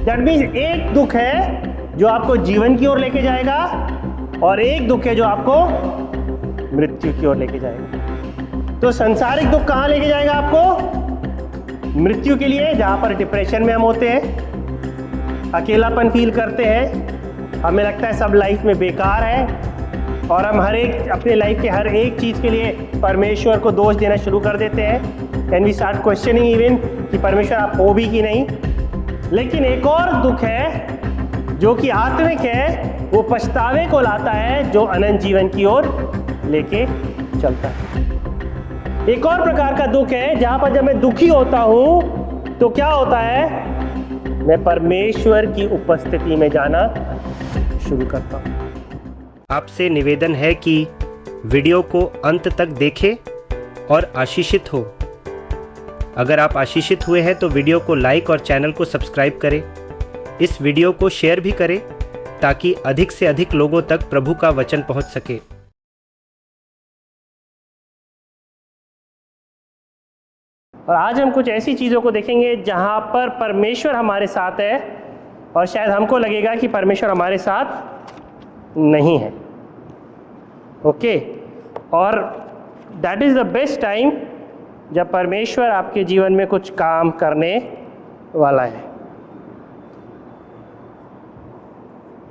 That means एक दुख है जो आपको जीवन की ओर लेके जाएगा और एक दुख है जो आपको मृत्यु की ओर लेके जाएगा। तो संसारिक दुख कहाँ लेके जाएगा आपको? मृत्यु के लिए, जहाँ पर डिप्रेशन में हम होते हैं, अकेलापन फील करते हैं, हमें लगता है सब लाइफ में बेकार है और हम अपने लाइफ के हर एक चीज़ के लिए परमेश्वर को दोष देना शुरू कर देते हैं। And we start questioning even कि परमेश्वर आप हो भी कि नहीं। लेकिन एक और दुख है जो कि आत्मिक है, वो पछतावे को लाता है, जो अनंत जीवन की ओर लेके चलता है। एक और प्रकार का दुख है जहाँ पर जब मैं दुखी होता हूँ तो क्या होता है, मैं परमेश्वर की उपस्थिति में जाना शुरू करता हूँ। आपसे निवेदन है कि वीडियो को अंत तक देखें और आशीषित हो। अगर आप आशीषित हुए हैं तो वीडियो को लाइक और चैनल को सब्सक्राइब करें। इस वीडियो को शेयर भी करें ताकि अधिक से अधिक लोगों तक प्रभु का वचन पहुंच सके। और आज हम कुछ ऐसी चीज़ों को देखेंगे जहाँ पर परमेश्वर हमारे साथ है और शायद हमको लगेगा कि परमेश्वर हमारे साथ नहीं है। ओके, और that is the best time जब परमेश्वर आपके जीवन में कुछ काम करने वाला है।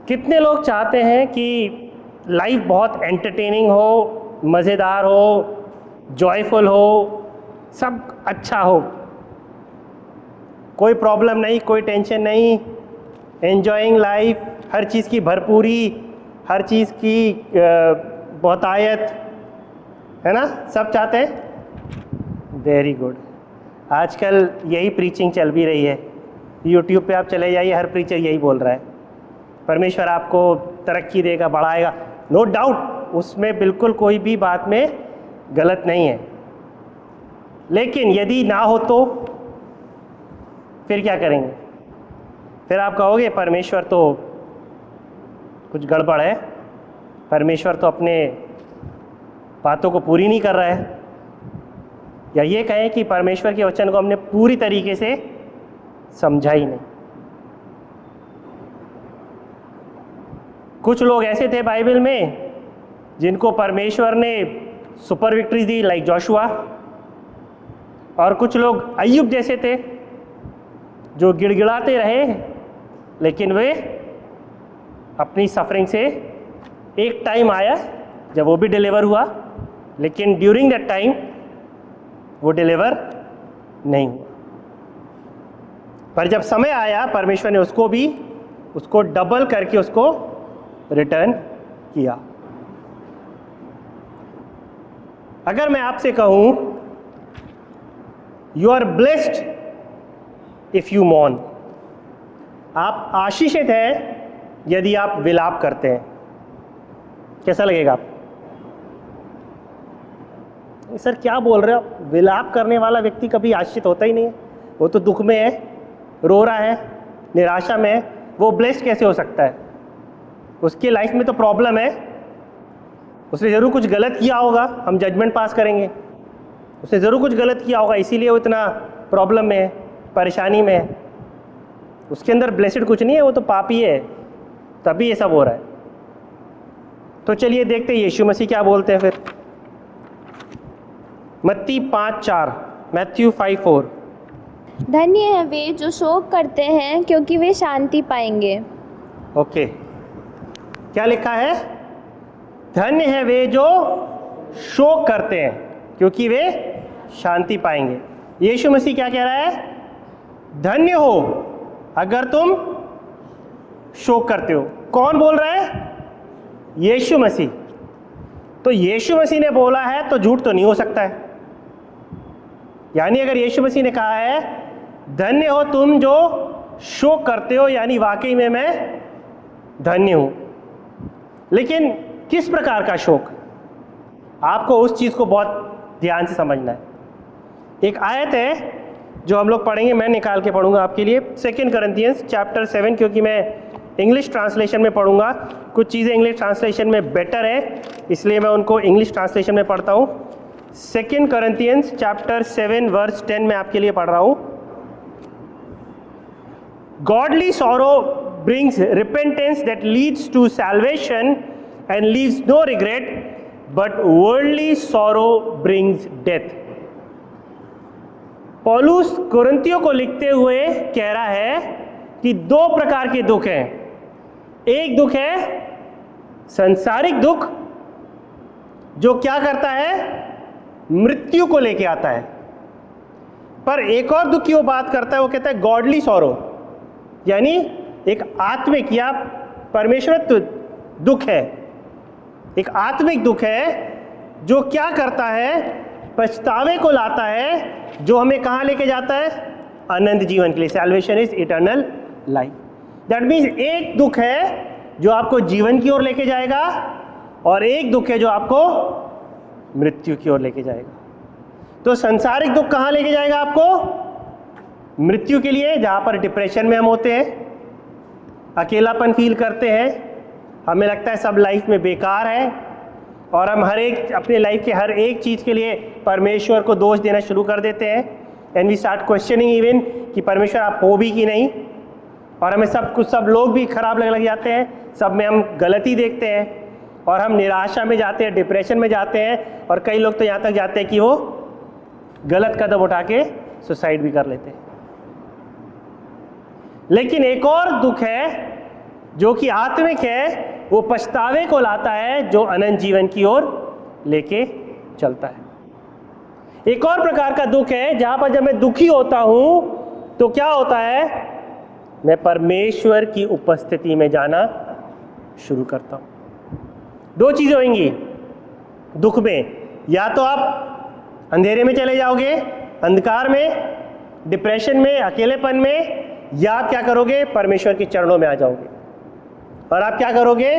कितने लोग चाहते हैं कि लाइफ बहुत एंटरटेनिंग हो, मज़ेदार हो, जॉयफुल हो, सब अच्छा हो, कोई प्रॉब्लम नहीं, कोई टेंशन नहीं, एन्जॉइंग लाइफ, हर चीज़ की भरपूरी, हर चीज़ की बहुतायत, है ना? सब चाहते हैं। Very good. आजकल यही प्रीचिंग चल भी रही है। यूट्यूब पे आप चले जाइए, हर प्रीचर यही बोल रहा है, परमेश्वर आपको तरक्की देगा, बढ़ाएगा। नो डाउट, उसमें बिल्कुल कोई भी बात में गलत नहीं है। लेकिन यदि ना हो तो फिर क्या करेंगे? फिर आप कहोगे परमेश्वर तो कुछ गड़बड़ है, परमेश्वर तो अपने बातों को पूरी नहीं कर रहा है। या ये कहें कि परमेश्वर के वचन को हमने पूरी तरीके से समझा ही नहीं। कुछ लोग ऐसे थे बाइबल में जिनको परमेश्वर ने सुपर विक्ट्रीज दी, लाइक जोशुआ, और कुछ लोग अय्यूब जैसे थे जो गिड़गिड़ाते रहे, लेकिन वे अपनी सफरिंग से एक टाइम आया जब वो भी डिलीवर हुआ, लेकिन ड्यूरिंग दैट टाइम वो डिलीवर नहीं हुआ। पर जब समय आया, परमेश्वर ने उसको डबल करके उसको रिटर्न किया। अगर मैं आपसे कहूं you are blessed if you mourn, आप आशीषित हैं यदि आप विलाप करते हैं, कैसा लगेगा आप? सर क्या बोल रहे हो? विलाप करने वाला व्यक्ति कभी आशीषित होता ही नहीं है, वो तो दुख में है, रो रहा है, निराशा में है, वो ब्लेस्ड कैसे हो सकता है? उसकी लाइफ में तो प्रॉब्लम है, उसने ज़रूर कुछ गलत किया होगा, हम जजमेंट पास करेंगे, उसने ज़रूर कुछ गलत किया होगा, इसीलिए वो इतना प्रॉब्लम में है, परेशानी में है। उसके अंदर ब्लेस्ड कुछ नहीं है, वो तो पापी है, तभी ये सब हो रहा है। तो चलिए देखते हैं यीशु मसीह क्या बोलते हैं फिर। मत्ती 5:4, मैथ्यू 5:4। धन्य हैं वे जो शोक करते हैं क्योंकि वे शांति पाएंगे। ओके, क्या लिखा है? धन्य है वे जो शोक करते हैं क्योंकि वे शांति पाएंगे। यीशु मसीह क्या कह रहा है? धन्य हो अगर तुम शोक करते हो। कौन बोल रहा है? यीशु मसीह। तो यीशु मसीह ने बोला है तो झूठ तो नहीं हो सकता है। यानी अगर यीशु मसीह ने कहा है धन्य हो तुम जो शोक करते हो, यानी वाकई में मैं धन्य हूं। लेकिन किस प्रकार का शोक? आपको उस चीज़ को बहुत ध्यान से समझना है। एक आयत है जो हम लोग पढ़ेंगे, मैं निकाल के पढ़ूंगा आपके लिए, 2 Corinthians चैप्टर 7, क्योंकि मैं इंग्लिश ट्रांसलेशन में पढ़ूंगा। कुछ चीज़ें इंग्लिश ट्रांसलेशन में बेटर है, इसलिए मैं उनको इंग्लिश ट्रांसलेशन में पढ़ता हूँ। 2 Corinthians चैप्टर 7 वर्स 10 में आपके लिए पढ़ रहा हूँ। Godly sorrow brings repentance that leads to salvation and leaves no regret, but worldly sorrow brings death. पौलुस कुरिन्थियों को लिखते हुए कह रहा है कि दो प्रकार के दुख हैं। एक दुख है संसारिक दुख, जो क्या करता है, मृत्यु को लेके आता है। पर एक और दुख की वो बात करता है, वो कहता है गॉडली सॉरो, यानी एक आत्मिक या परमेश्वर दुख है, एक आत्मिक दुख है जो क्या करता है, पछतावे को लाता है, जो हमें कहाँ लेके जाता है, अनंत जीवन के लिए। Salvation is eternal life. That means एक दुख है जो आपको जीवन की ओर लेके जाएगा, और एक दुख है जो आपको मृत्यु की ओर लेके जाएगा। तो संसारिक दुख कहाँ लेके जाएगा आपको, मृत्यु के लिए, जहाँ पर डिप्रेशन में हम होते हैं, अकेलापन फील करते हैं, हमें लगता है सब लाइफ में बेकार है, और हम हर एक अपने लाइफ के हर एक चीज़ के लिए परमेश्वर को दोष देना शुरू कर देते हैं। And we start questioning even कि परमेश्वर आप हो भी कि नहीं, और हमें सब लोग भी खराब लगने लग जाते हैं, सब में हम गलती देखते हैं, और हम निराशा में जाते हैं, डिप्रेशन में जाते हैं, और कई लोग तो यहाँ तक जाते हैं कि वो गलत कदम उठा के सुसाइड भी कर लेते हैं। लेकिन एक और दुख है जो कि आत्मिक है, वो पछतावे को लाता है, जो अनंत जीवन की ओर लेके चलता है। एक और प्रकार का दुख है जहां पर जब मैं दुखी होता हूं तो क्या होता है, मैं परमेश्वर की उपस्थिति में जाना शुरू करता हूं। दो चीजें होंगी दुख में, या तो आप अंधेरे में चले जाओगे, अंधकार में, डिप्रेशन में, अकेलेपन में, या आप क्या करोगे, परमेश्वर के चरणों में आ जाओगे। और आप क्या करोगे,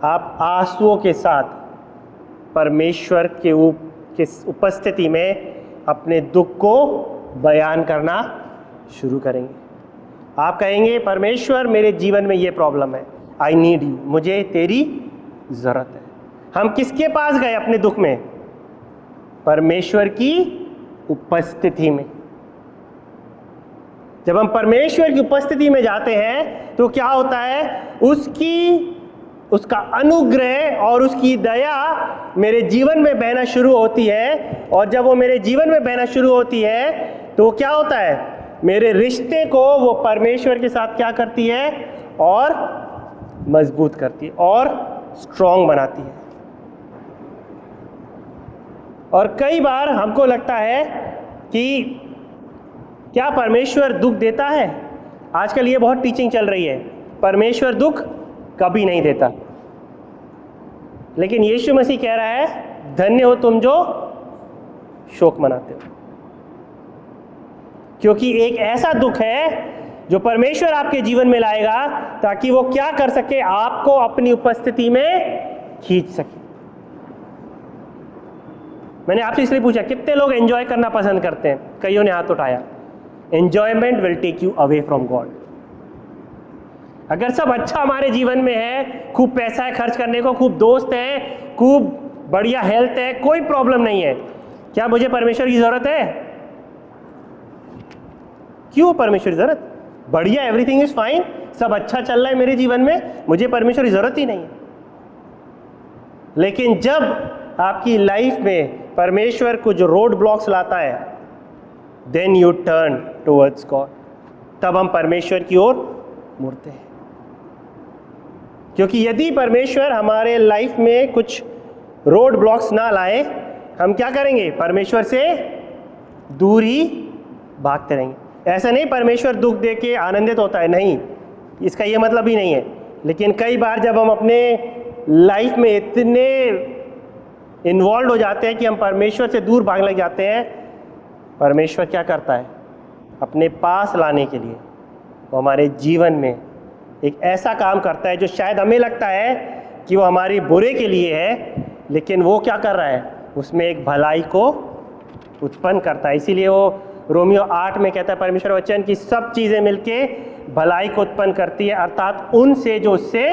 आप आंसुओं के साथ परमेश्वर के उपस्थिति में अपने दुख को बयान करना शुरू करेंगे। आप कहेंगे, परमेश्वर मेरे जीवन में ये प्रॉब्लम है, आई नीड यू, मुझे तेरी ज़रूरत है। हम किसके पास गए अपने दुख में, परमेश्वर की उपस्थिति में। जब हम परमेश्वर की उपस्थिति में जाते हैं तो क्या होता है, उसका अनुग्रह और उसकी दया मेरे जीवन में बहना शुरू होती है। और जब वो मेरे जीवन में बहना शुरू होती है तो क्या होता है, मेरे रिश्ते को वो परमेश्वर के साथ क्या करती है, और मजबूत करती है और स्ट्रॉन्ग बनाती है। और कई बार हमको लगता है कि क्या परमेश्वर दुख देता है। आजकल ये बहुत टीचिंग चल रही है, परमेश्वर दुख कभी नहीं देता। लेकिन यीशु मसीह कह रहा है, धन्य हो तुम जो शोक मनाते हो, क्योंकि एक ऐसा दुख है जो परमेश्वर आपके जीवन में लाएगा ताकि वो क्या कर सके, आपको अपनी उपस्थिति में खींच सके। मैंने आपसे इसलिए पूछा, कितने लोग एंजॉय करना पसंद करते हैं, कईयों ने हाथ उठाया। Enjoyment will take you away from God. अगर सब अच्छा हमारे जीवन में है, खूब पैसा है खर्च करने को, खूब दोस्त हैं, खूब बढ़िया हेल्थ है, कोई प्रॉब्लम नहीं है, क्या मुझे परमेश्वर की ज़रूरत है? क्यों परमेश्वर की ज़रूरत? बढ़िया, एवरीथिंग इज फाइन, सब अच्छा चल रहा है मेरे जीवन में, मुझे परमेश्वर की ज़रूरत ही नहीं है। लेकिन जब आपकी लाइफ में परमेश्वर कुछ रोड ब्लॉक्स लाता है, then you turn towards God, तब हम परमेश्वर की ओर मुड़ते हैं। क्योंकि यदि परमेश्वर हमारे लाइफ में कुछ रोड ब्लॉक्स ना लाए, हम क्या करेंगे, परमेश्वर से दूर ही भागते रहेंगे। ऐसा नहीं परमेश्वर दुख दे के आनंदित होता है, नहीं, इसका ये मतलब ही नहीं है। लेकिन कई बार जब हम अपने लाइफ में इतने इन्वॉल्व हो जाते हैं कि हम परमेश्वर से दूर भागने लग जाते हैं, परमेश्वर क्या करता है, अपने पास लाने के लिए वो हमारे जीवन में एक ऐसा काम करता है जो शायद हमें लगता है कि वो हमारे बुरे के लिए है, लेकिन वो क्या कर रहा है, उसमें एक भलाई को उत्पन्न करता है। इसीलिए वो रोमियो 8 में कहता है, परमेश्वर वचन की सब चीज़ें मिलके भलाई को उत्पन्न करती है, अर्थात उनसे जो उससे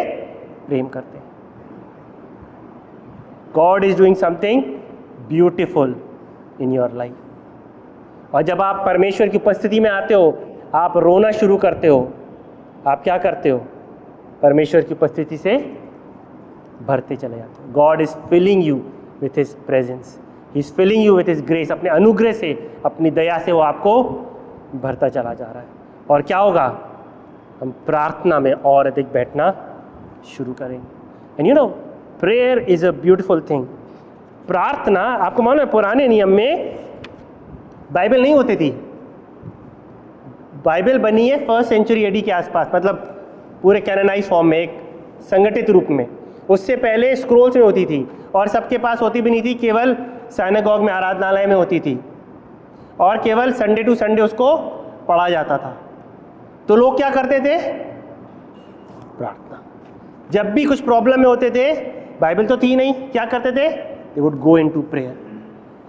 प्रेम करते हैं। God is doing something beautiful in your life. और जब आप परमेश्वर की उपस्थिति में आते हो, आप रोना शुरू करते हो, आप क्या करते हो? परमेश्वर की उपस्थिति से भरते चले जाते हो। God is filling you with his presence, he is filling you with his grace. अपने अनुग्रह से, अपनी दया से वो आपको भरता चला जा रहा है। और क्या होगा? हम प्रार्थना में और अधिक बैठना शुरू करेंगे। And you know, prayer is a beautiful thing. प्रार्थना, आपको मालूम है पुराने नियम में बाइबल नहीं होती थी। बाइबल बनी है 1st सेंचुरी AD के आसपास, मतलब पूरे कैनोनाइज फॉर्म में, एक संगठित रूप में। उससे पहले स्क्रोल्स में होती थी, और सबके पास होती भी नहीं थी, केवल सिनेगॉग में, आराधनालय में होती थी, और केवल संडे टू संडे उसको पढ़ा जाता था। तो लोग क्या करते थे? प्रार्थना। जब भी कुछ प्रॉब्लम में होते थे, बाइबल तो थी नहीं, क्या करते थे? They would go into prayer.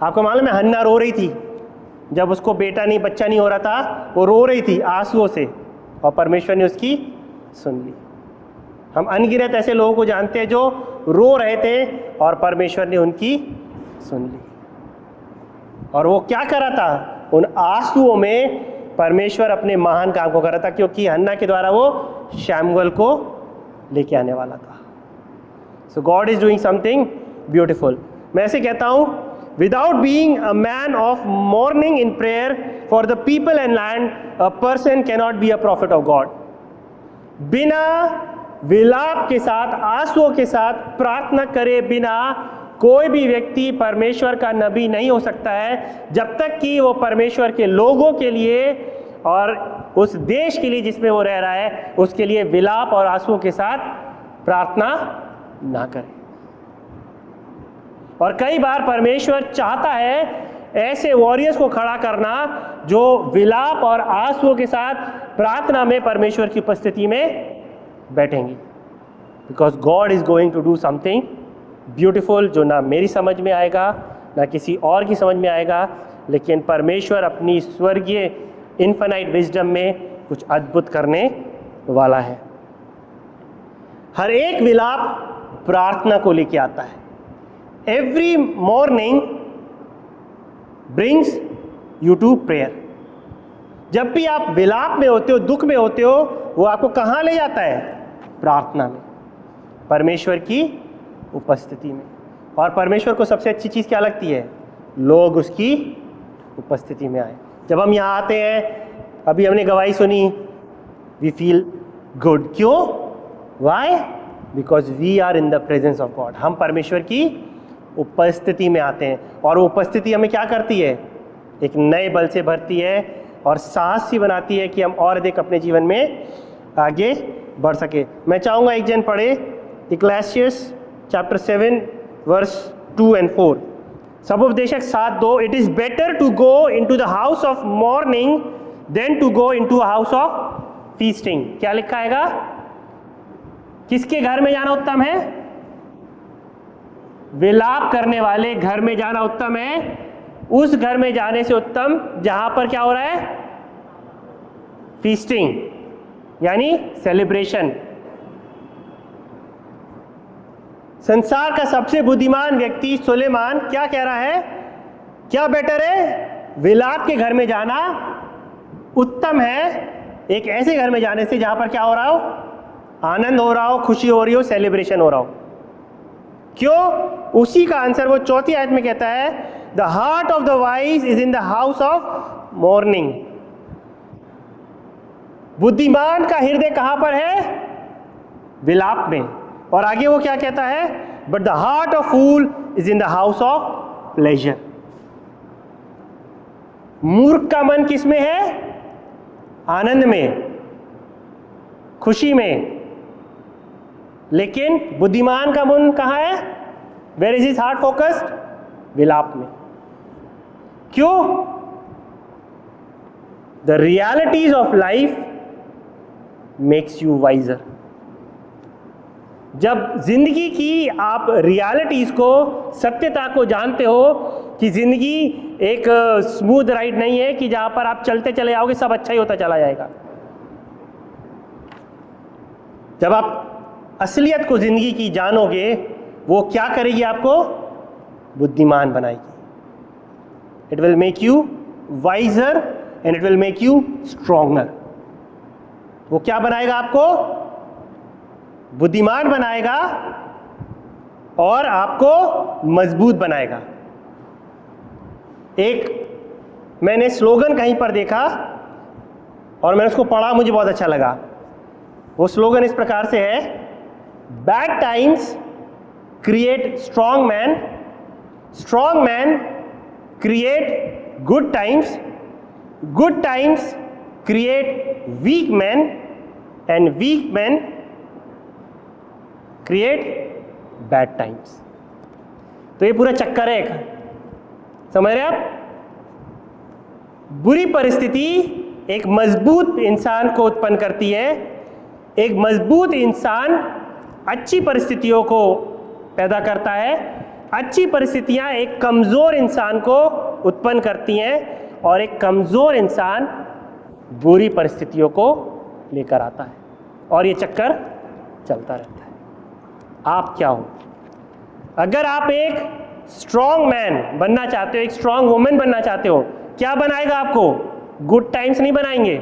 आपको मालूम है हन्ना रो रही थी जब उसको बेटा नहीं, बच्चा नहीं हो रहा था, वो रो रही थी आंसुओं से, और परमेश्वर ने उसकी सुन ली। हम अनगिनत ऐसे लोगों को जानते हैं जो रो रहे थे और परमेश्वर ने उनकी सुन ली। और वो क्या कर रहा था? उन आंसुओं में परमेश्वर अपने महान काम को कर रहा था, क्योंकि हन्ना के द्वारा वो शैमुएल को लेके आने वाला था। So God is doing something beautiful. मैं ऐसे कहता हूं, without being a man of mourning in prayer for the people and land, a person cannot be a prophet of God. बिना विलाप के साथ, आंसुओं के साथ प्रार्थना करे बिना कोई भी व्यक्ति परमेश्वर का नबी नहीं हो सकता है, जब तक कि वो परमेश्वर के लोगों के लिए और उस देश के लिए जिसमें वो रह रहा है, उसके लिए विलाप और आंसुओं के साथ प्रार्थना ना करे। और कई बार परमेश्वर चाहता है ऐसे वॉरियर्स को खड़ा करना जो विलाप और आंसुओं के साथ प्रार्थना में परमेश्वर की उपस्थिति में बैठेंगे। Because God is going to do something beautiful, जो ना मेरी समझ में आएगा ना किसी और की समझ में आएगा, लेकिन परमेश्वर अपनी स्वर्गीय इन्फिनाइट विजडम में कुछ अद्भुत करने वाला है। हर एक विलाप प्रार्थना को लेके आता है। Every morning brings you to prayer. जब भी आप विलाप में होते हो, दुख में होते हो, वो आपको कहाँ ले जाता है? प्रार्थना में, परमेश्वर की उपस्थिति में। और परमेश्वर को सबसे अच्छी चीज़ क्या लगती है? लोग उसकी उपस्थिति में आए। जब हम यहाँ आते हैं, अभी हमने गवाही सुनी, वी फील गुड। क्यों? Why? Because we are in the presence of God. हम परमेश्वर की उपस्थिति में आते हैं, और वो उपस्थिति हमें क्या करती है? एक नए बल से भरती है और साहसी बनाती है कि हम और अधिक अपने जीवन में आगे बढ़ सके। मैं चाहूँगा एक जन पढ़े इक्लेसियस चैप्टर 7 वर्स 2 and 4। सबोपदेशक 7:2, it is better to go into the house of mourning than to go into house of feasting. क्या लिखा हैगा? किसके घर में जाना उत्तम है? विलाप करने वाले घर में जाना उत्तम है, उस घर में जाने से उत्तम जहां पर क्या हो रहा है? फीस्टिंग, यानी सेलिब्रेशन। संसार का सबसे बुद्धिमान व्यक्ति सुलेमान क्या कह रहा है? क्या बेटर है? विलाप के घर में जाना उत्तम है एक ऐसे घर में जाने से जहां पर क्या हो रहा हो? आनंद हो रहा हो, खुशी हो रही हो, सेलिब्रेशन हो रहा हो। क्यों? उसी का आंसर वो 4th आयत में कहता है, the heart of the wise is in the house of morning. बुद्धिमान का हृदय कहां पर है? विलाप में। और आगे वो क्या कहता है? But the heart of fool is in the house of pleasure. मूर्ख का मन किस में है? आनंद में, खुशी में। लेकिन बुद्धिमान का मन कहां है? Where is his heart focused? विलाप में। क्यों? The realities of life makes you wiser. जब जिंदगी की आप रियलिटीज को, सत्यता को जानते हो कि जिंदगी एक स्मूथ राइड नहीं है कि जहां पर आप चलते चले जाओगे सब अच्छा ही होता चला जाएगा। जब आप असलियत को जिंदगी की जानोगे, वो क्या करेगी? आपको बुद्धिमान बनाएगी। It will make you wiser and it will make you stronger. वो क्या बनाएगा आपको? बुद्धिमान बनाएगा और आपको मजबूत बनाएगा। एक मैंने स्लोगन कहीं पर देखा और मैंने उसको पढ़ा, मुझे बहुत अच्छा लगा। वो स्लोगन इस प्रकार से है, bad times create strong man, strong man create good times, good times create weak man and weak man create bad times. तो ये पूरा चक्कर है एक, समझ रहे आप? बुरी परिस्थिति एक मजबूत इंसान को उत्पन्न करती है। एक मजबूत इंसान अच्छी परिस्थितियों को पैदा करता है। अच्छी परिस्थितियां एक कमज़ोर इंसान को उत्पन्न करती हैं और एक कमज़ोर इंसान बुरी परिस्थितियों को लेकर आता है और ये चक्कर चलता रहता है। आप क्या हो? अगर आप एक स्ट्रॉन्ग मैन बनना चाहते हो, एक स्ट्रॉन्ग वुमेन बनना चाहते हो, क्या बनाएगा आपको? गुड टाइम्स नहीं बनाएंगे।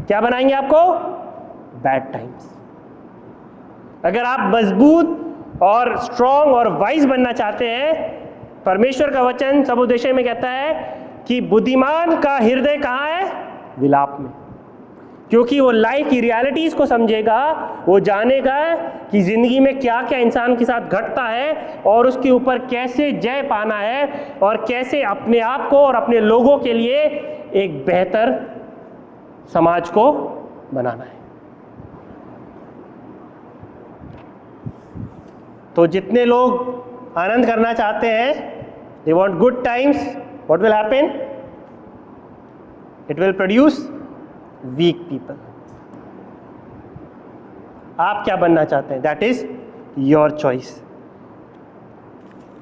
क्या बनाएंगे आपको? Bad times. अगर आप मजबूत और स्ट्रॉन्ग और वाइज बनना चाहते हैं, परमेश्वर का वचन सबोदेशय में कहता है कि बुद्धिमान का हृदय कहाँ है? विलाप में। क्योंकि वो लाइफ की रियलिटीज़ को समझेगा, वो जानेगा कि ज़िंदगी में क्या क्या इंसान के साथ घटता है और उसके ऊपर कैसे जय पाना है और कैसे अपने आप को और अपने लोगों के लिए एक बेहतर समाज को बनाना है। तो जितने लोग आनंद करना चाहते हैं, they want good times, what will happen? It will produce weak people. आप क्या बनना चाहते हैं? That is your choice.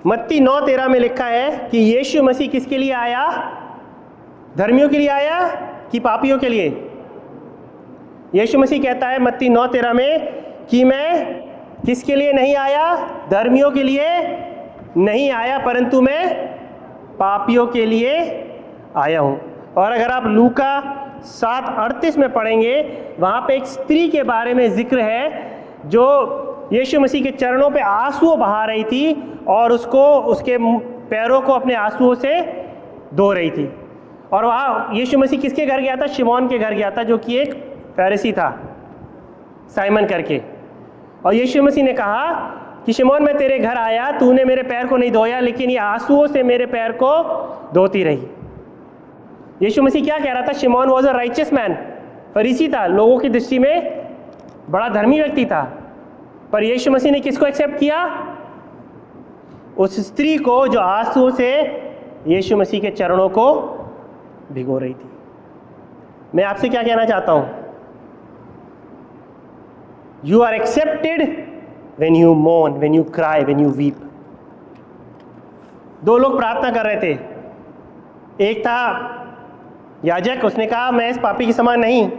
मत्ती 9:13 में लिखा है कि यीशु मसीह किसके लिए आया? धर्मियों के लिए आया कि पापियों के लिए? यीशु मसीह कहता है मत्ती 9:13 में कि मैं किसके लिए नहीं आया? धर्मियों के लिए नहीं आया, परंतु मैं पापियों के लिए आया हूँ। और अगर आप लूका 7:38 में पढ़ेंगे, वहाँ पे एक स्त्री के बारे में जिक्र है जो यीशु मसीह के चरणों पे आंसू बहा रही थी और उसको उसके पैरों को अपने आंसुओं से धो रही थी। और वहाँ यीशु मसीह किसके घर गया था? शिमोन के घर गया था, जो कि एक फरीसी था, साइमन करके। और यीशु मसीह ने कहा कि शिमोन, मैं तेरे घर आया, तूने मेरे पैर को नहीं धोया, लेकिन ये आंसुओं से मेरे पैर को धोती रही। यीशु मसीह क्या कह रहा था? शिमोन वॉज अ राइचियस मैन, फरीसी था, लोगों की दृष्टि में बड़ा धर्मी व्यक्ति था। पर यीशु मसीह ने किसको एक्सेप्ट किया? उस स्त्री को जो आंसुओं से यीशु मसीह के चरणों को भिगो रही थी। मैं आपसे क्या कहना चाहता हूं? You are accepted when you mourn, when you cry, when you weep. दो लोग प्रार्थना कर रहे थे। एक था याजक, उसने कहा मैं इस पापी के समान नहीं,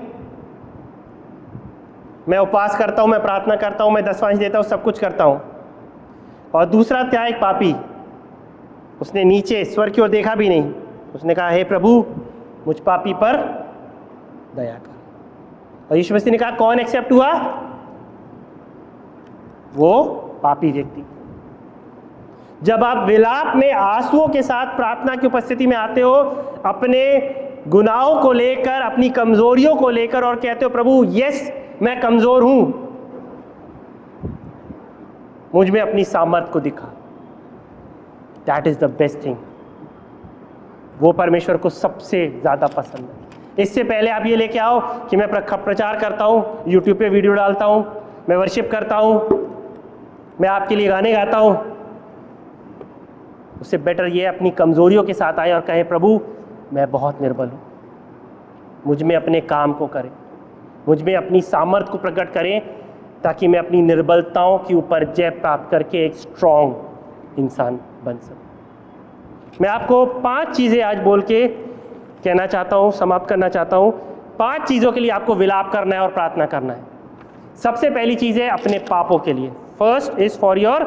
मैं उपवास करता हूँ, मैं प्रार्थना करता हूँ, मैं दसवांश देता हूँ, सब कुछ करता हूँ। और दूसरा था एक पापी, उसने नीचे स्वर की ओर देखा भी नहीं, उसने कहा हे प्रभु मुझ पापी पर दया कर। और यीशु मसीह ने कहा कौन एक्सेप्ट हुआ? वो पापी व्यक्ति। जब आप विलाप में आंसुओं के साथ प्रार्थना की उपस्थिति में आते हो, अपने गुनाहों को लेकर, अपनी कमजोरियों को लेकर, और कहते हो प्रभु यस मैं कमजोर हूं, मुझ में अपनी सामर्थ को दिखा, that is the best thing. वो परमेश्वर को सबसे ज्यादा पसंद है। इससे पहले आप ये लेके आओ कि मैं प्रचार करता हूं, यूट्यूब पे वीडियो डालता हूं, मैं वर्शिप करता हूं, मैं आपके लिए गाने गाता हूं, उससे बेटर ये अपनी कमजोरियों के साथ आए और कहे प्रभु मैं बहुत निर्बल हूँ, मुझ में अपने काम को करें, मुझ में अपनी सामर्थ को प्रकट करें, ताकि मैं अपनी निर्बलताओं के ऊपर जय प्राप्त करके एक स्ट्रॉन्ग इंसान बन सकूं। मैं आपको 5 चीज़ें आज बोल के कहना चाहता हूँ, समाप्त करना चाहता हूँ। 5 चीज़ों के लिए आपको विलाप करना है और प्रार्थना करना है। सबसे पहली चीज़ है अपने पापों के लिए। First is for your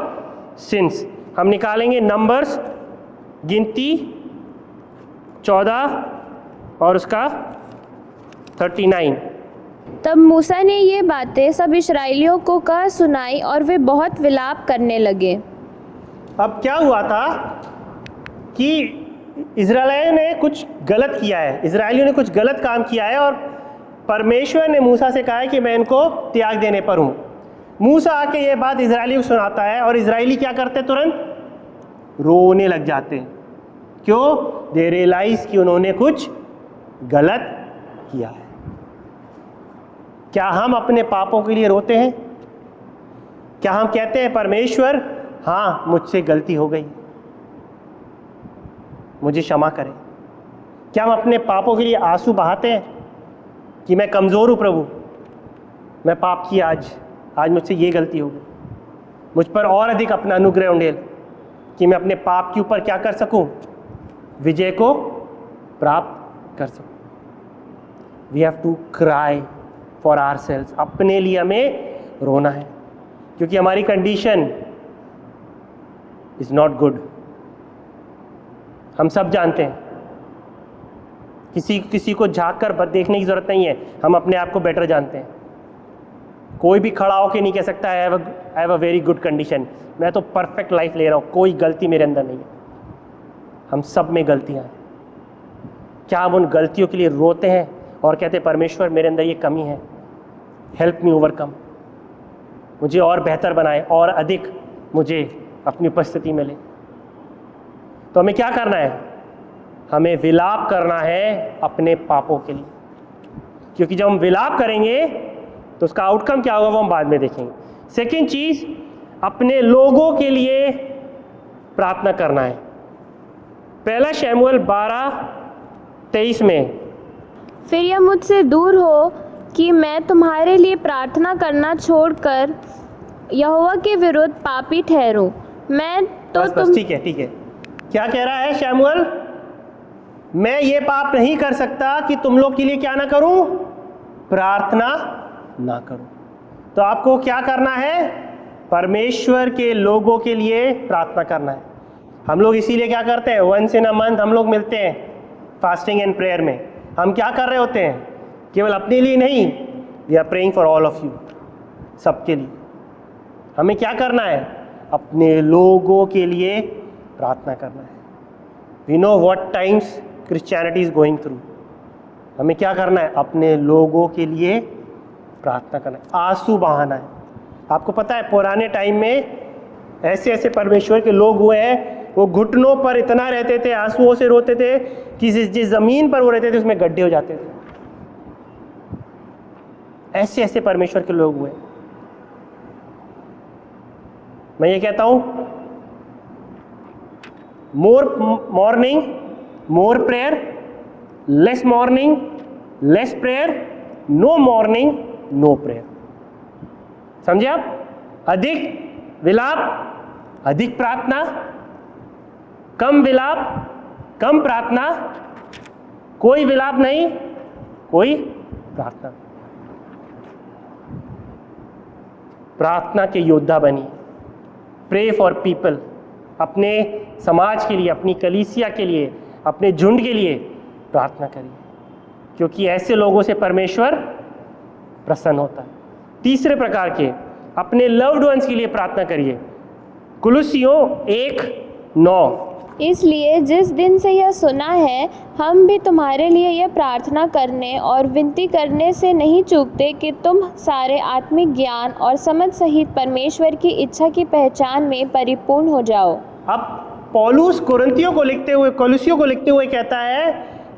sins. हम निकालेंगे नंबर्स गिनती 14 और उसका 39। तब मूसा ने ये बातें सब इस्राएलियों को कह सुनाई और वे बहुत विलाप करने लगे। अब क्या हुआ था कि इज़राइलियों ने कुछ गलत किया है, इज़राइलियों ने कुछ गलत काम किया है और परमेश्वर ने मूसा से कहा है कि मैं इनको त्याग देने पर हूँ। मूसा आके ये बात इज़राइलियों को सुनाता है और इज़राइली क्या करते, तुरंत रोने लग जाते हैं। क्यों? दे रियलाइज कि उन्होंने कुछ गलत किया है। क्या हम अपने पापों के लिए रोते हैं? क्या हम कहते हैं परमेश्वर हाँ मुझसे गलती हो गई, मुझे क्षमा करें? क्या हम अपने पापों के लिए आंसू बहाते हैं कि मैं कमज़ोर हूँ प्रभु, मैं पाप किया, आज मुझसे ये गलती हो गई, मुझ पर और अधिक अपना अनुग्रह उंडेल कि मैं अपने पाप के ऊपर क्या कर सकूं, विजय को प्राप्त कर सकूं। We have to cry for ourselves, अपने लिए हमें रोना है क्योंकि हमारी कंडीशन इज नॉट गुड। हम सब जानते हैं, किसी को झांक कर देखने की ज़रूरत नहीं है, हम अपने आप को बेटर जानते हैं। कोई भी खड़ा होकर नहीं कह सकता I have a very good condition, मैं तो परफेक्ट लाइफ ले रहा हूँ, कोई गलती मेरे अंदर नहीं है। हम सब में गलतियाँ हैं। क्या हम उन गलतियों के लिए रोते हैं और कहते हैं परमेश्वर मेरे अंदर ये कमी है, हेल्प मी ओवरकम, मुझे और बेहतर बनाए और अधिक मुझे अपनी उपस्थिति में ले? तो हमें क्या करना है? हमें विलाप करना है अपने पापों के लिए, क्योंकि जब हम विलाप करेंगे तो उसका आउटकम क्या होगा वो हम बाद में देखेंगे। सेकंड चीज़, अपने लोगों के लिए प्रार्थना करना है। पहला शमूएल 12:23 में, फिर यह मुझसे दूर हो कि मैं तुम्हारे लिए प्रार्थना करना छोड़कर यहोवा के विरुद्ध पापी ठहरूं। मैं तो बस ठीक है। क्या कह रहा है शमूएल? मैं ये पाप नहीं कर सकता कि तुम लोग के लिए क्या ना करूं, प्रार्थना ना करूं। तो आपको क्या करना है? परमेश्वर के लोगों के लिए प्रार्थना करना है। हम लोग इसीलिए क्या करते हैं, वंस इन अ मंथ हम लोग मिलते हैं फास्टिंग एंड प्रेयर में। हम क्या कर रहे होते हैं? केवल अपने लिए नहीं, we are praying for all of you, सबके लिए। हमें क्या करना है? अपने लोगों के लिए प्रार्थना करना है। We know what times Christianity is going through. हमें क्या करना है? अपने लोगों के लिए प्रार्थना करना है, आंसू बहाना है। आपको पता है पुराने टाइम में ऐसे परमेश्वर के लोग हुए हैं, वो घुटनों पर इतना रहते थे, आंसुओं से रोते थे कि जिस ज़मीन पर वो रहते थे उसमें गड्ढे हो जाते थे। ऐसे परमेश्वर के लोग हुए। मैं ये कहता हूं, more mourning more prayer, less mourning less prayer, no mourning no prayer. समझे आप? अधिक विलाप अधिक प्रार्थना, कम विलाप कम प्रार्थना, कोई विलाप नहीं कोई प्रार्थना। प्रार्थना के योद्धा बनिए। प्रे फॉर पीपल, अपने समाज के लिए, अपनी कलीसिया के लिए, अपने झुंड के लिए प्रार्थना करिए, क्योंकि ऐसे लोगों से परमेश्वर प्रसन्न होता है। तीसरे प्रकार के, अपने लव्ड वंस के लिए प्रार्थना करिए। कुलुसियों 1:9, इसलिए जिस दिन से यह सुना है, हम भी तुम्हारे लिए यह प्रार्थना करने और विनती करने से नहीं चूकते कि तुम सारे आत्मिक ज्ञान और समझ सहित परमेश्वर की इच्छा की पहचान में परिपूर्ण हो जाओ। अब पौलुस कुरिन्थियों को लिखते हुए, कोलोसियों को लिखते हुए कहता है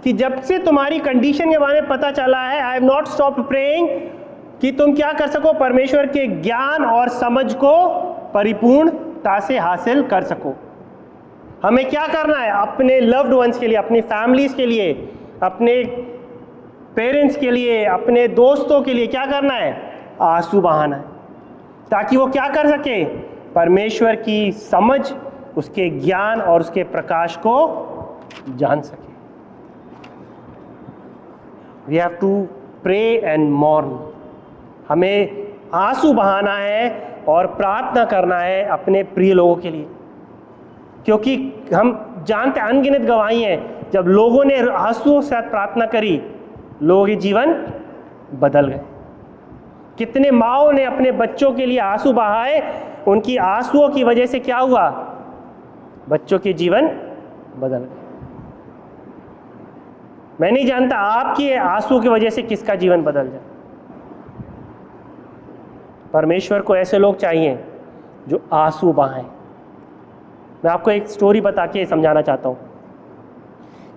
कि जब से तुम्हारी कंडीशन के बारे में पता चला है, I have not stopped praying, कि तुम क्या कर सको, परमेश्वर के ज्ञान और समझ को परिपूर्णता से हासिल कर सको। हमें क्या करना है? अपने लव्ड वंस के लिए, अपनी फैमिलीज के लिए, अपने पेरेंट्स के लिए, अपने दोस्तों के लिए क्या करना है? आंसू बहाना है, ताकि वो क्या कर सके? परमेश्वर की समझ, उसके ज्ञान और उसके प्रकाश को जान सके। We have to pray and mourn. हमें आंसू बहाना है और प्रार्थना करना है अपने प्रिय लोगों के लिए, क्योंकि हम जानते हैं अनगिनत गवाही हैं जब लोगों ने आंसुओं से प्रार्थना करी, लोगों के जीवन बदल गए। कितने माँओं ने अपने बच्चों के लिए आंसू बहाए, उनकी आंसुओं की वजह से क्या हुआ? बच्चों के जीवन बदल गए। मैं नहीं जानता आपके आंसुओं की वजह से किसका जीवन बदल जाए। परमेश्वर को ऐसे लोग चाहिए जो आंसू बहाएं। मैं आपको एक स्टोरी बता के समझाना चाहता हूँ।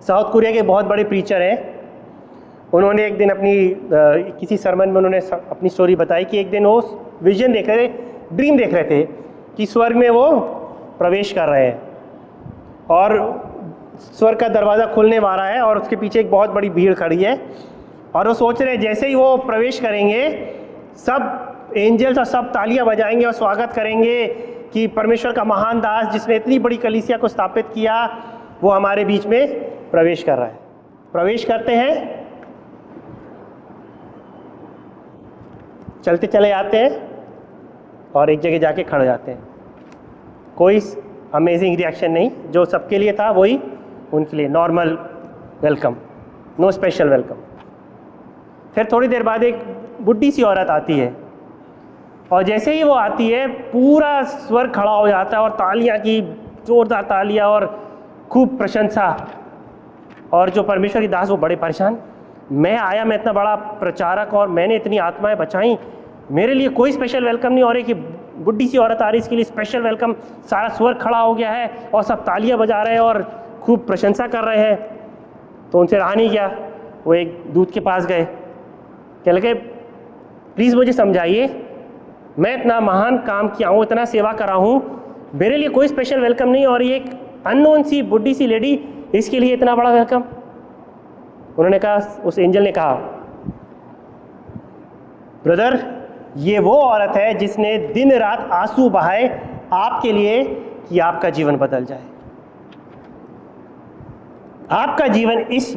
साउथ कोरिया के बहुत बड़े प्रीचर हैं। उन्होंने एक दिन अपनी किसी सरमन में उन्होंने अपनी स्टोरी बताई कि एक दिन वो विजन देख रहे, ड्रीम देख रहे थे कि स्वर्ग में वो प्रवेश कर रहे हैं और स्वर्ग का दरवाज़ा खुलने वाला है और उसके पीछे एक बहुत बड़ी भीड़ खड़ी है और वो सोच रहे हैं जैसे ही वो प्रवेश करेंगे सब एंजल्स और सब तालियां बजाएंगे और स्वागत करेंगे कि परमेश्वर का महान दास जिसने इतनी बड़ी कलीसिया को स्थापित किया वो हमारे बीच में प्रवेश कर रहा है। प्रवेश करते हैं, चलते चले जाते हैं और एक जगह जाके खड़े जाते हैं। कोई अमेजिंग रिएक्शन नहीं, जो सबके लिए था वही उनके लिए normal welcome, no special welcome. फिर थोड़ी देर बाद एक बुढ़ी सी औरत आती है और जैसे ही वो आती है पूरा स्वर्ग खड़ा हो जाता है और तालियां की जोरदार तालियां और खूब प्रशंसा। और जो परमेश्वर की दास वो बड़े परेशान, मैं आया, मैं इतना बड़ा प्रचारक और मैंने इतनी आत्माएं बचाई, मेरे लिए कोई स्पेशल वेलकम नहीं हो रही कि बुढ़ी सी औरत आ रही, इसके लिए स्पेशल वेलकम। सारा स्वर्ग खड़ा हो गया है और सब तालियां बजा रहे हैं और खूब प्रशंसा कर रहे हैं। तो उनसे रहा नहीं गया, वो एक दूत के पास गए, कहने लगे प्लीज़ मुझे समझाइए, मैं इतना महान काम किया हूँ, इतना सेवा करा हूँ, मेरे लिए कोई स्पेशल वेलकम नहीं और ये एक अननोन सी बुढ़ी सी लेडी, इसके लिए इतना बड़ा वेलकम। उन्होंने कहा, उस एंजल ने कहा, ब्रदर ये वो औरत है जिसने दिन रात आंसू बहाए आपके लिए कि आपका जीवन बदल जाए। आपका जीवन इस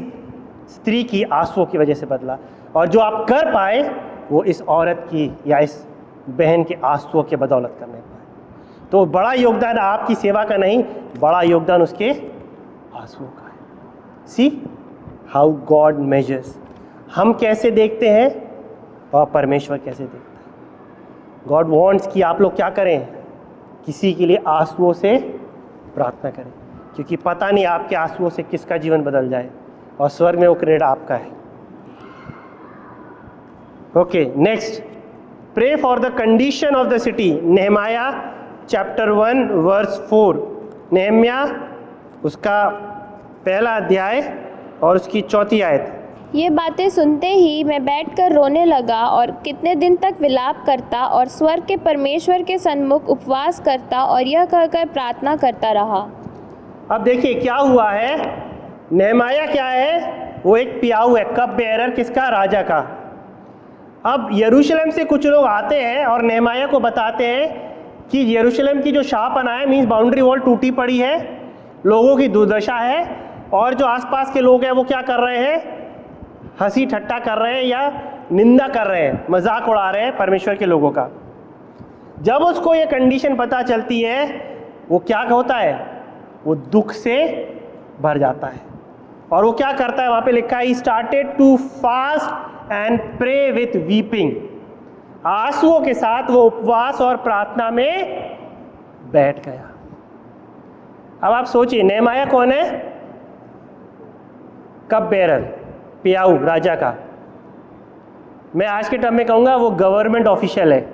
स्त्री की आंसुओं की वजह से बदला और जो आप कर पाए वो इस औरत की या इस बहन के आंसुओं के बदौलत करने पाए। तो बड़ा योगदान आपकी सेवा का नहीं, बड़ा योगदान उसके आंसुओं का है। सी हाउ गॉड मेजर्स, हम कैसे देखते हैं और परमेश्वर कैसे देखता है। गॉड वांट्स कि आप लोग क्या करें, किसी के लिए आंसुओं से प्रार्थना करें, क्योंकि पता नहीं आपके आंसुओं से किसका जीवन बदल जाए और स्वर्ग में वो क्रेडिट आपका है। Okay, next, pray for the condition of the city. Nehemiah chapter 1 verse 4। नेहम्या उसका पहला अध्याय और उसकी 4वीं आयत। ये बातें सुनते ही मैं बैठकर रोने लगा और कितने दिन तक विलाप करता और स्वर्ग के परमेश्वर के सन्मुख उपवास करता और यह कहकर प्रार्थना करता रहा। अब देखिए क्या हुआ है। नेहमाया क्या है, वो एक पियाऊ है, कप बेयरर, किसका? राजा का। अब यरूशलेम से कुछ लोग आते हैं और नेहमाया को बताते हैं कि यरूशलेम की जो शाहपना है, मीन्स बाउंड्री वॉल टूटी पड़ी है, लोगों की दुर्दशा है और जो आसपास के लोग हैं वो क्या कर रहे हैं, हंसी ठट्टा कर रहे हैं या निंदा कर रहे हैं, मजाक उड़ा रहे हैं परमेश्वर के लोगों का। जब उसको ये कंडीशन पता चलती है वो क्या होता है, वो दुख से भर जाता है और वो क्या करता है, वहाँ पे लिखा है, he started to fast and pray with weeping. आंसुओं के साथ वो उपवास और प्रार्थना में बैठ गया। अब आप सोचिए, नेहमाया कौन है? कप बेरर, पियाऊ, राजा का। मैं आज के टर्म में कहूँगा वो गवर्नमेंट ऑफिशियल है,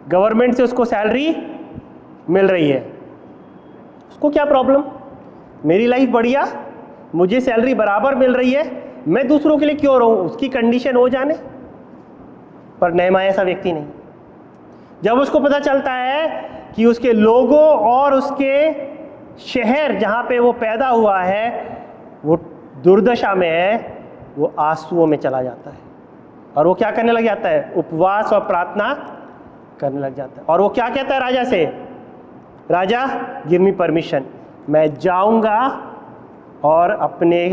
गवर्नमेंट से उसको सैलरी मिल रही है। उसको क्या प्रॉब्लम, मेरी लाइफ बढ़िया, मुझे सैलरी बराबर मिल रही है, मैं दूसरों के लिए क्यों रहूँ, उसकी कंडीशन हो जाने। पर नेहमाया ऐसा व्यक्ति नहीं। जब उसको पता चलता है कि उसके लोगों और उसके शहर जहाँ पे वो पैदा हुआ है वो दुर्दशा में है, वो आंसुओं में चला जाता है और वो क्या करने लग जाता है, उपवास और प्रार्थना करने लग जाता है। और वो क्या कहता है राजा से, राजा गिव मी परमिशन, मैं जाऊंगा और अपने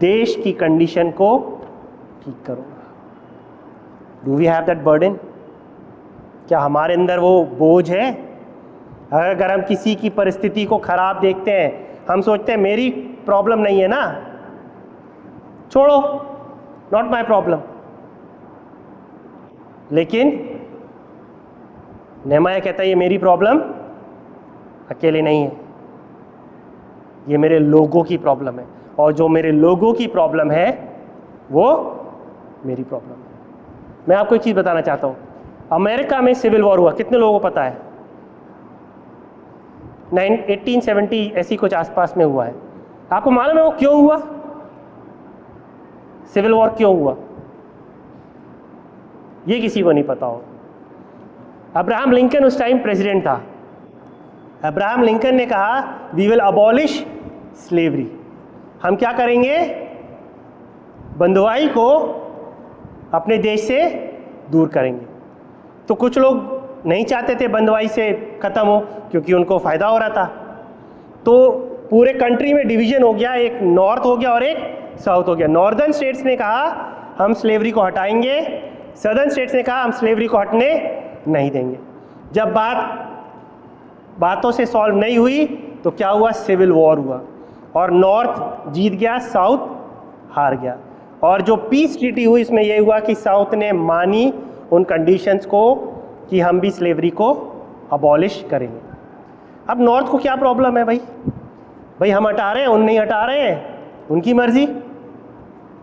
देश की कंडीशन को ठीक करूंगा। Do we have that burden? क्या हमारे अंदर वो बोझ है? अगर हम किसी की परिस्थिति को खराब देखते हैं, हम सोचते हैं मेरी प्रॉब्लम नहीं है ना, छोड़ो, नॉट माय प्रॉब्लम। लेकिन नेहमाया कहता है ये मेरी प्रॉब्लम अकेले नहीं है, ये मेरे लोगों की प्रॉब्लम है, और जो मेरे लोगों की प्रॉब्लम है वो मेरी प्रॉब्लम है। मैं आपको एक चीज़ बताना चाहता हूँ, अमेरिका में सिविल वॉर हुआ, कितने लोगों को पता है? 1870 ऐसी कुछ आसपास में हुआ है। आपको मालूम है वो क्यों हुआ? सिविल वॉर क्यों हुआ? ये किसी को नहीं पता हो। अब्राहम लिंकन उस टाइम प्रेसिडेंट था। अब्राहम लिंकन ने कहा वी विल अबॉलिश स्लेवरी, हम क्या करेंगे, बंधुआई को अपने देश से दूर करेंगे। तो कुछ लोग नहीं चाहते थे बंधुआई से ख़त्म हो, क्योंकि उनको फ़ायदा हो रहा था। तो पूरे कंट्री में डिवीज़न हो गया, एक नॉर्थ हो गया और एक साउथ हो गया। नॉर्दर्न स्टेट्स ने कहा हम स्लेवरी को हटाएंगे, सदर्न स्टेट्स ने कहा हम स्लेवरी को हटने नहीं देंगे। जब बातों से सॉल्व नहीं हुई तो क्या हुआ, सिविल वॉर हुआ, और नॉर्थ जीत गया, साउथ हार गया। और जो पीस ट्रीटी हुई इसमें यह हुआ कि साउथ ने मानी उन कंडीशंस को कि हम भी स्लेवरी को अबॉलिश करेंगे। अब नॉर्थ को क्या प्रॉब्लम है भाई हम हटा रहे हैं, उन नहीं हटा रहे हैं, उनकी मर्जी।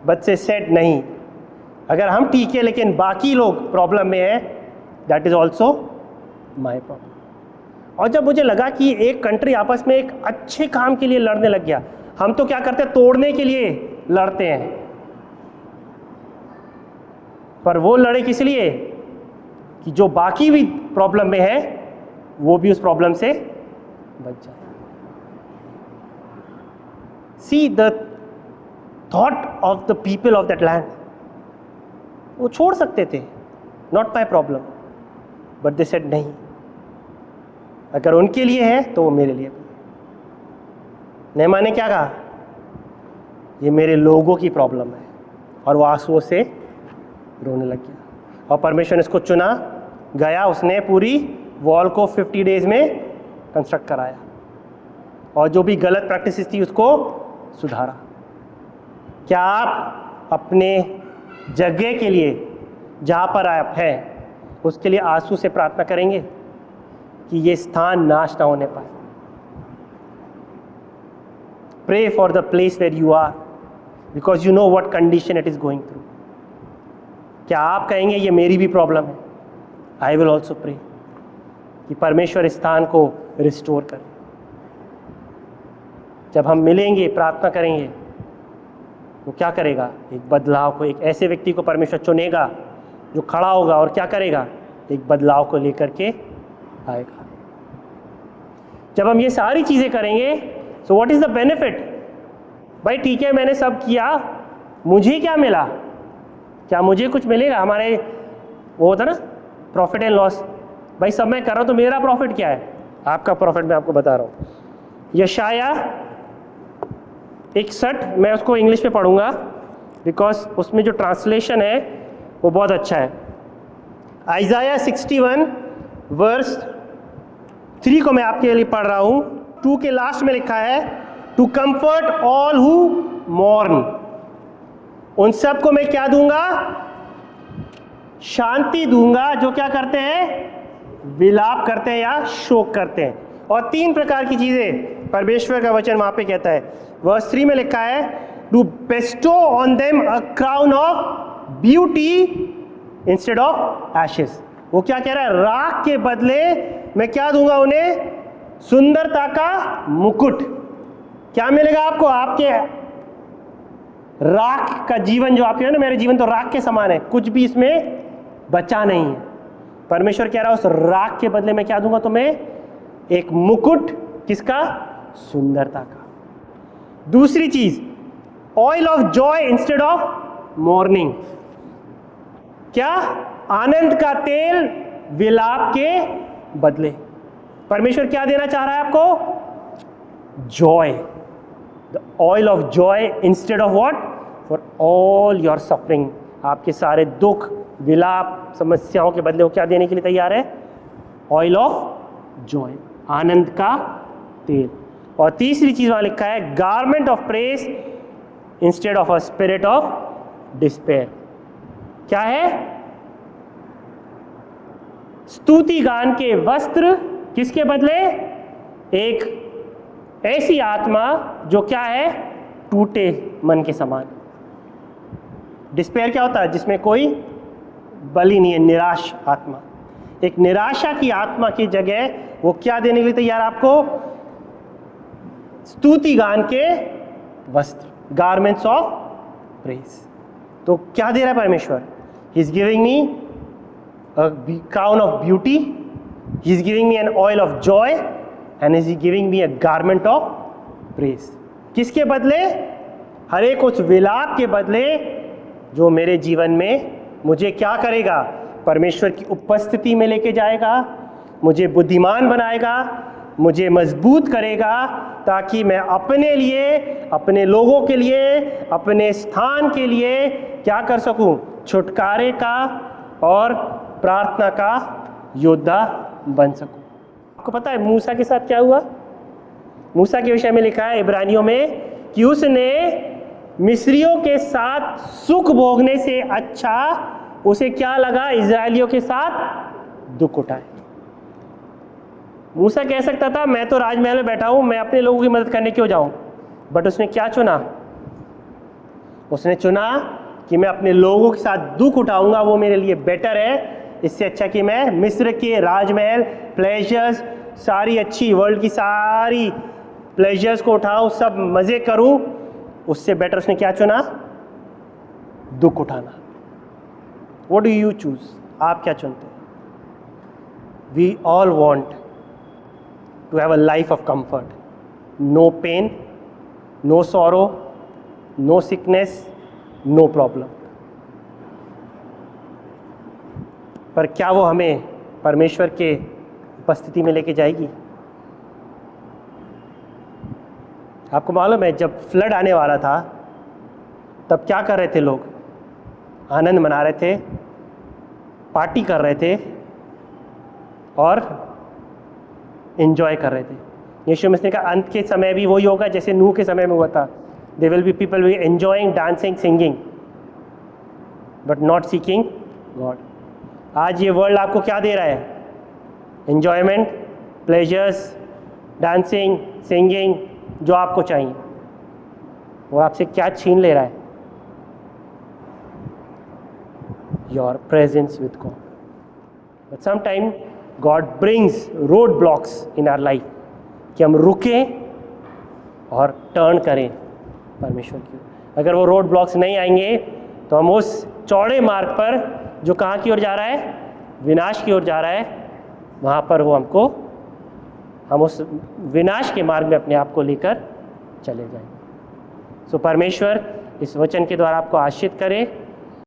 बट से सेट नहीं, अगर हम ठीक है लेकिन बाकी लोग प्रॉब्लम में है, that is also my problem. और जब मुझे लगा कि एक कंट्री आपस में एक अच्छे काम के लिए लड़ने लग गया, हम तो क्या करते हैं, तोड़ने के लिए लड़ते हैं, पर वो लड़े किस लिए कि जो बाकी भी प्रॉब्लम में है वो भी उस प्रॉब्लम से बच जाए। See the thought of the people of that land, वो छोड़ सकते थे, not my problem, but they said नहीं, अगर उनके लिए है तो वो मेरे लिए भी। नेहमा ने क्या कहा, ये मेरे लोगों की प्रॉब्लम है, और वो आंसुओं से रोने लग गया। और परमेश्वर ने इसको चुना, गया, उसने पूरी वॉल को 50 डेज में कंस्ट्रक्ट कराया, और जो भी गलत प्रैक्टिसेस थी उसको सुधारा। क्या आप अपने जगह के लिए जहाँ पर आप हैं उसके लिए आंसू से प्रार्थना करेंगे कि ये स्थान नाश ना होने पाए? Pray for the place where you are, because you know what condition it is going through. क्या आप कहेंगे ये मेरी भी प्रॉब्लम है? आई विल ऑल्सो प्रे कि परमेश्वर इस स्थान को रिस्टोर करे। जब हम मिलेंगे, प्रार्थना करेंगे, वो क्या करेगा, एक बदलाव को, एक ऐसे व्यक्ति को परमेश्वर चुनेगा जो खड़ा होगा और क्या करेगा, एक बदलाव को लेकर के आएगा। जब हम ये सारी चीज़ें करेंगे, so what is the benefit? भाई ठीक है, मैंने सब किया, मुझे क्या मिला? क्या मुझे कुछ मिलेगा? हमारे वो होता ना प्रॉफिट एंड लॉस, भाई सब मैं कर रहा हूँ तो मेरा प्रॉफिट क्या है? आपका प्रॉफिट मैं आपको बता रहा हूँ। यशाया 61, मैं उसको इंग्लिश में पढ़ूंगा बिकॉज उसमें जो ट्रांसलेशन है वो बहुत अच्छा है। आइजाया 61 वर्स 3 को मैं आपके लिए पढ़ रहा हूँ। 2 के लास्ट में लिखा है, to comfort all who mourn, उन सब को मैं क्या दूंगा, शांति दूंगा जो क्या करते हैं, विलाप करते हैं या शोक करते हैं। और 3 प्रकार की चीजें परमेश्वर का वचन वहां पे कहता है। वर्स 3 में लिखा है, to bestow on them a crown of beauty instead of ashes. वो क्या कह रहा है, राख के बदले मैं क्या दूंगा उन्हें, सुंदरता का मुकुट। क्या मिलेगा आपको? आपके राख का जीवन जो आपके है ना, मेरे जीवन तो राख के समान है, कुछ भी इसमें बचा नहीं है। परमेश्वर कह रहा है उस राख के बदले मैं क्या दूंगा तुम्हें, एक मुकुट, किसका, सुंदरता का। दूसरी चीज, oil of Joy instead of morning, क्या, आनंद का तेल विलाप के बदले। परमेश्वर क्या देना चाह रहा है आपको, Joy, the oil of Joy instead of what, for all your suffering. आपके सारे दुख, विलाप, समस्याओं के बदले वो क्या देने के लिए तैयार है, ऑयल ऑफ जॉय, आनंद का तेल। और तीसरी चीज़ वहाँ लिखा है garment of press instead of a spirit of despair. क्या है? स्तुति गान के वस्त्र किसके बदले? एक ऐसी आत्मा जो क्या है? टूटे मन के समान। डिस्पेयर क्या होता है? जिसमें कोई बलि नहीं है, निराश आत्मा। एक निराशा की आत्मा की जगह वो क्या देने के लिए तैयार आपको? स्तुति गान के वस्त्र, गारमेंट्स ऑफ प्रेज। तो क्या दे रहा है परमेश्वर? He is giving me a crown of beauty, he is giving me an oil of joy and he is giving me a garment of praise। किसके बदले? हर एक उस विलाप के बदले जो मेरे जीवन में मुझे क्या करेगा? परमेश्वर की उपस्थिति में लेके जाएगा, मुझे बुद्धिमान बनाएगा, मुझे मजबूत करेगा, ताकि मैं अपने लिए, अपने लोगों के लिए, अपने स्थान के लिए क्या कर सकूं? छुटकारे का और प्रार्थना का योद्धा बन सकूं। आपको पता है मूसा के साथ क्या हुआ? मूसा के विषय में लिखा है इब्रानियों में कि उसने मिस्रियों के साथ सुख भोगने से अच्छा उसे क्या लगा? इजरायलियों के साथ दुख उठाए। मूसा कह सकता था मैं तो राजमहल में बैठा हूं, मैं अपने लोगों की मदद करने क्यों जाऊं? बट उसने क्या चुना? उसने चुना कि मैं अपने लोगों के साथ दुख उठाऊंगा, वो मेरे लिए बेटर है, इससे अच्छा कि मैं मिस्र के राजमहल, प्लेजर्स, सारी अच्छी वर्ल्ड की सारी प्लेजर्स को उठाऊं, सब मज़े करूं। उससे बेटर उसने क्या चुना? दुख उठाना। What do you choose? आप क्या चुनते हैं? We all want to have a life of comfort, no pain, no sorrow, no sickness, no problem. पर क्या वो हमें परमेश्वर के उपस्थिति में लेके जाएगी? आपको मालूम है जब फ्लड आने वाला था तब क्या कर रहे थे लोग? आनंद मना रहे थे, पार्टी कर रहे थे और एंजॉय कर रहे थे। यीशु मसीह का अंत के समय भी वही होगा जैसे नूह के समय में हुआ था। There will be people will be enjoying, dancing, singing, but not seeking God। आज ये वर्ल्ड आपको क्या दे रहा है? एन्जॉयमेंट, प्लेजर्स, डांसिंग, सिंगिंग, जो आपको चाहिए। वो आपसे क्या छीन ले रहा है? Your presence with God. But sometime God brings road blocks in our life कि हम रुकें और टर्न करें परमेश्वर की। अगर वो रोड ब्लॉक्स नहीं आएंगे तो हम उस चौड़े मार्ग पर जो कहाँ की ओर जा रहा है? विनाश की ओर जा रहा है, वहाँ पर वो हम उस विनाश के मार्ग में अपने आप को लेकर चले जाएंगे। सो परमेश्वर इस वचन के द्वारा आपको आशीषित करे।